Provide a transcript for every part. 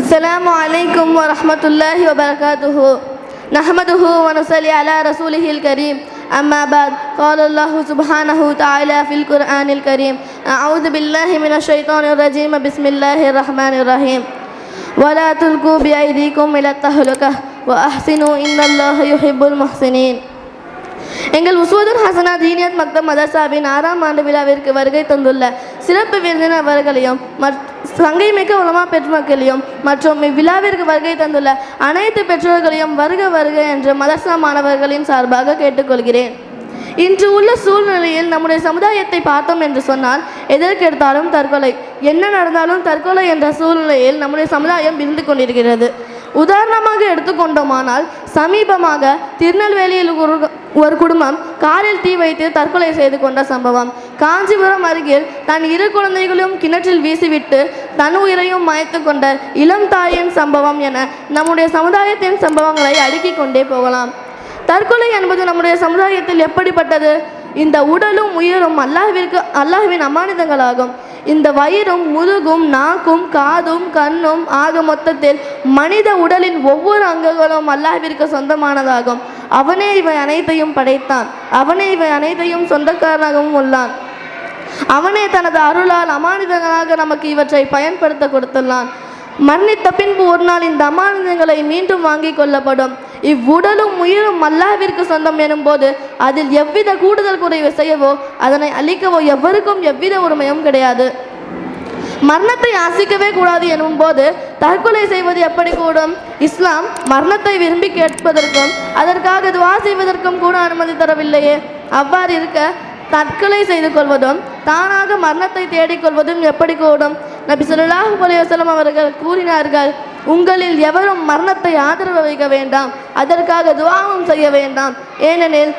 السلام عليكم ورحمة الله وبركاته. نحمده ونصلي على رسوله الكريم. أما بعد قال الله سبحانه وتعالى في القرآن الكريم: أعوذ بالله من الشيطان الرجيم. بسم الله الرحمن الرحيم. ولا تلقوا بأيديكم إلى التهلكة وأحسنوا إن الله يحب المحسنين. எங்கள் உஸ்வத்துல் ஹசனா தீனியத் மக்தப் மதரசாவின் 6ஆம் ஆண்டு விழாவிற்கு வருகை தந்துள்ள சிறப்பு விருந்தினர் அவர்களையும் சங்கைமிக்க உலமா பெற்றோர்களையும் மற்றும் இவ்விழாவிற்கு வருகை தந்துள்ள அனைத்து பெற்றோர்களையும் வருக வருக என்று மதரசா மாணவர்களின் சார்பாக கேட்டுக்கொள்கிறேன். இன்று உள்ள சூழ்நிலையில் நம்முடைய சமுதாயத்தை பார்த்தோம் என்று சொன்னால் எதற்கெடுத்தாலும் தற்கொலை, என்ன நடந்தாலும் தற்கொலை என்ற சூழ்நிலையில் நம்முடைய சமுதாயம் இருந்து கொண்டிருக்கிறது. உதாரணமாக எடுத்துக்கொண்டோமானால் சமீபமாக திருநெல்வேலியில் ஒரு குடும்பம் காரில் தீ வைத்து தற்கொலை செய்து கொண்ட சம்பவம், காஞ்சிபுரம் அருகில் தன் 2 குழந்தைகளையும் கிணற்றில் வீசிவிட்டு தன் உயிரையும் மாய்த்து கொண்ட இளம் தாயின் சம்பவம் என நம்முடைய சமுதாயத்தின் சம்பவங்களை அடுக்கிக் கொண்டே போகலாம். தற்கொலை என்பது நம்முடைய சமுதாயத்தில் எப்படிப்பட்டது? இந்த உடலும் உயிரும் அல்லாஹ்வின் அமானிதங்களாகும். இந்த வயிறும் முதுகும் நாக்கும் காதும் கண்ணும் ஆக மொத்தத்தில் மனித உடலின் ஒவ்வொரு அங்கங்களும் அல்லாஹ்விற்கு சொந்தமானதாகும். அவனே இவை அனைத்தையும் படைத்தான், அவனே இவை அனைத்தையும் சொந்தக்காரனாகவும் உள்ளான். அவனே தனது அருளால் அமானிதங்களாக நமக்கு இவற்றை பயன்படுத்த கொடுத்துள்ளான். மரணித்த பின்பு ஒரு நாள் இந்த அமானிதங்களை மீண்டும் வாங்கி கொள்ளப்படும். இவ்வுடலும் உயிரும் அல்லாஹ்விற்கு சொந்தம் எனும்போது அதில் எவ்வித கூடுதல் குறைவு செய்யவோ அதனை அழிக்கவோ எவருக்கும் எவ்வித உரிமையும் கிடையாது. மரணத்தை ஆசிக்கவே கூடாது எனும் போது தற்கொலை செய்வது எப்படி கூடும்? இஸ்லாம் மரணத்தை விரும்பி கேட்பதற்கும் அதற்காக துவா செய்வதற்கும் கூட அனுமதி தரவில்லையே. அவ்வாறு இருக்க தற்கொலை செய்து கொள்வதும் தானாக மரணத்தை தேடிக்கொள்வதும் எப்படி கூடும்? நபி ஸல்லல்லாஹு அலைஹி வஸல்லம் அவர்கள் கூறினார்கள்: உங்களில் எவரும் மரணத்தை ஆதரவு வைக்க வேண்டாம், அதற்காக துஆவும் செய்ய வேண்டாம். ஏனெனில்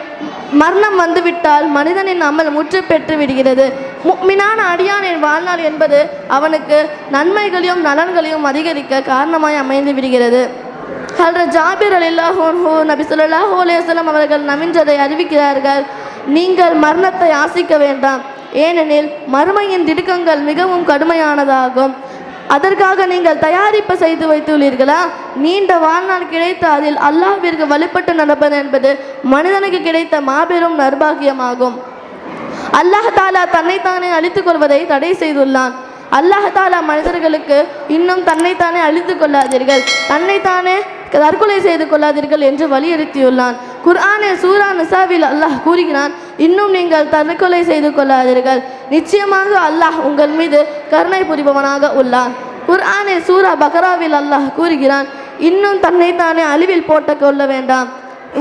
மரணம் வந்துவிட்டால் மனிதனின் அமல் முற்று பெற்று விடுகிறது. முஃமினான அடியானின் வாழ்நாள் என்பது அவனுக்கு நன்மைகளையும் நலன்களையும் அதிகரிக்க காரணமாய் அமைந்து விடுகிறது. ஹல்ரத் ஜாபிர் ரலியல்லாஹு அன்ஹு நபி ஸல்லல்லாஹு அலைஹி வஸல்லம் அவர்கள் நவின்றதை அறிவிக்கிறார்கள்: நீங்கள் மரணத்தை ஆசிக்க வேண்டாம், ஏனெனில் மறுமையின் திடுக்கங்கள் மிகவும் கடுமையானதாகும். அதற்காக நீங்கள் தயாரிப்பு செய்து வைத்துள்ளீர்களா? நீண்ட வாழ்நாள் கிடைத்த அதில் அல்லாஹ்விற்கு வழிபட்டு நடப்பது என்பது மனிதனுக்கு கிடைத்த மாபெரும் நர்பாகியமாகும். அல்லாஹ் தாலா தன்னைத்தானே அழித்துக் கொள்வதை தடை செய்துள்ளான். அல்லாஹ் தாலா மனிதர்களுக்கு இன்னும் தன்னைத்தானே அழித்துக் கொள்ளாதீர்கள், தன்னைத்தானே தற்கொலை செய்து கொள்ளாதீர்கள் என்று வலியுறுத்தியுள்ளான். குர்ஆனில் சூரா நிசாவில் அல்லாஹ் கூறுகிறான்: இன்னும் நீங்கள் தற்கொலை செய்து கொள்ளாதீர்கள், நிச்சயமாக அல்லாஹ் உங்கள் மீது கருணை புரிபவனாக உள்ளான். குர்ஆனில் சூரா பக்ராவில் அல்லாஹ் கூறுகிறான்: இன்னும் தன்னைத்தானே அழிவில் போட்டு கொள்ள வேண்டாம்,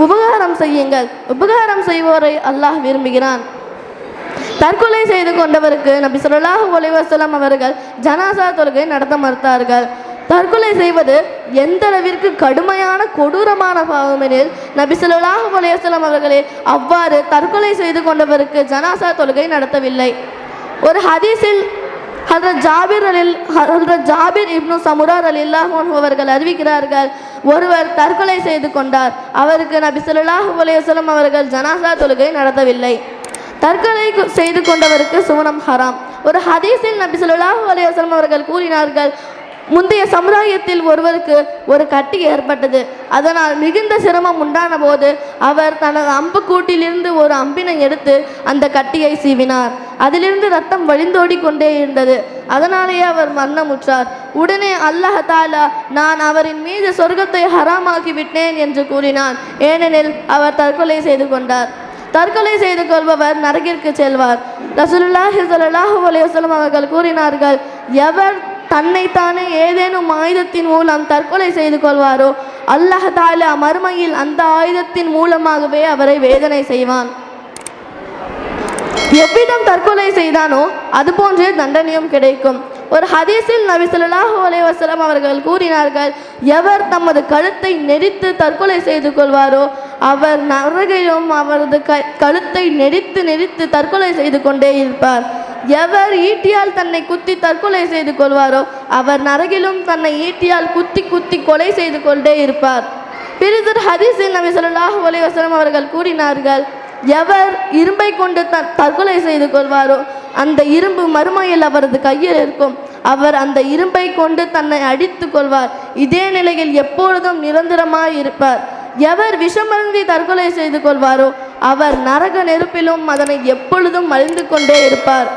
உபகாரம் செய்யுங்கள், உபகாரம் செய்வோரை அல்லாஹ் விரும்புகிறான். தற்கொலை செய்து கொண்டவருக்கு நபி ஸல்லல்லாஹு அலைஹி வஸல்லம் அவர்கள் ஜனாசா தொழுகை நடத்த மறுத்தார்கள். தற்கொலை செய்வது எந்த அளவிற்கு கடுமையான கொடூரமான பாவமெனில் நபி ஸல்லல்லாஹு அலைஹி வஸல்லம் அவர்களே அவ்வாறு தற்கொலை செய்து கொண்டவருக்கு ஜனாசா தொழுகை நடத்தவில்லை. ஒரு ஹதீஸில் ஹஜ்ரத் ஜாபிர் இப்னு சமுரா ரலியல்லாஹு அன்ஹு அவர்கள் அறிவிக்கிறார்கள்: ஒருவர் தற்கொலை செய்து கொண்டார், அவருக்கு நபி ஸல்லல்லாஹு அலைஹி வஸல்லம் அவர்கள் ஜனாசா தொழுகை நடத்தவில்லை. தற்கொலை செய்து கொண்டவருக்கு சுவனம் ஹராம். ஒரு ஹதீஸில் நபி ஸல்லல்லாஹு அலைஹி வஸல்லம் அவர்கள் கூறினார்கள்: முந்தைய சமுதாயத்தில் ஒருவருக்கு ஒரு கட்டி ஏற்பட்டது. அதனால் மிகுந்த சிரமம் உண்டான போது அவர் தனது அம்புக்கூட்டிலிருந்து ஒரு அம்பினை எடுத்து அந்த கட்டியை சீவினார். அதிலிருந்து ரத்தம் வழிந்தோடி கொண்டே இருந்தது. அதனாலேயே அவர் மரணமுற்றார். உடனே அல்லாஹ் தாலா நான் அவரின் மீது சொர்க்கத்தை ஹராமாக்கி விட்டேன் என்று கூறினான், ஏனெனில் அவர் தற்கொலை செய்து கொண்டார். தற்கொலை செய்து கொள்பவர் நரகிற்கு செல்வார். ரசூலுல்லாஹி ஸல்லல்லாஹு அலைஹி வஸல்லம் அவர்கள் கூறினார்கள்: எவர் தன்னைத்தானே ஏதேனும் ஆயுதத்தின் மூலம் தற்கொலை செய்து கொள்வாரோ அல்லாஹ் தாலா மறுமையில் அந்த ஆயுதத்தின் மூலமாகவே அவரை வேதனை செய்வான். எவ்விதம் தற்கொலை செய்தானோ அதுபோன்றே தண்டனையும் கிடைக்கும். ஒரு ஹதீஸில் நபி ஸல்லல்லாஹு அலைஹி வஸல்லம் அவர்கள் கூறினார்கள்: எவர் தமது கழுத்தை நெரித்து தற்கொலை செய்து கொள்வாரோ அவர் நரகிலும் அவரது கழுத்தை நெரித்து தற்கொலை செய்து கொண்டே இருப்பார். எவர் ஈட்டியால் தன்னை குத்தி தற்கொலை செய்து கொள்வாரோ அவர் நரகிலும் தன்னை ஈட்டியால் குத்தி கொலை செய்து கொண்டே இருப்பார். பிறிதொரு ஹதீஸில் நபி ஸல்லல்லாஹு அலைஹி வஸல்லம் அவர்கள் கூறினார்கள்: எவர் இரும்பை கொண்டு தற்கொலை செய்து கொள்வாரோ அந்த இரும்பு மறுமையில் அவரது கையில் இருக்கும். அவர் அந்த இரும்பை கொண்டு தன்னை அடித்து கொள்வார். இதே நிலையில் எப்பொழுதும் நிரந்தரமாய் இருப்பார். எவர் விஷமருந்தி தற்கொலை செய்து கொள்வாரோ அவர் நரக நெருப்பிலும் அதனை எப்பொழுதும் மலிந்து கொண்டே இருப்பார்.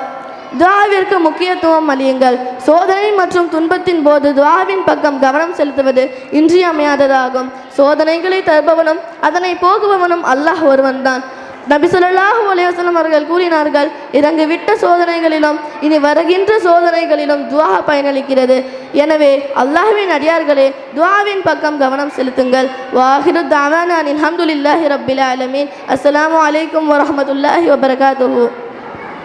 துஆவிற்கு முக்கியத்துவம் அளியுங்கள். சோதனை மற்றும் துன்பத்தின் போது துஆவின் பக்கம் கவனம் செலுத்துவது இன்றியமையாததாகும். சோதனைகளை தருபவனும் அதனை போகுபவனும் அல்லாஹ் ஒருவன்தான். நபி ஸல்லல்லாஹு அலைஹி வஸல்லம் அவர்கள் கூறினார்கள், இறங்கிவிட்ட சோதனைகளிலும் இனி வருகின்ற சோதனைகளிலும் துஆ பயனளிக்கிறது. எனவே அல்லாஹ்வின் அடியார்களே, துஆவின் பக்கம் கவனம் செலுத்துங்கள். வாஹிரு தஅவானா அல்ஹம்துலில்லாஹி ரப்பில் ஆலமீன். அஸ்ஸலாமு அலைக்கும் வரஹ்மத்துல்லாஹி வபரகாத்துஹு.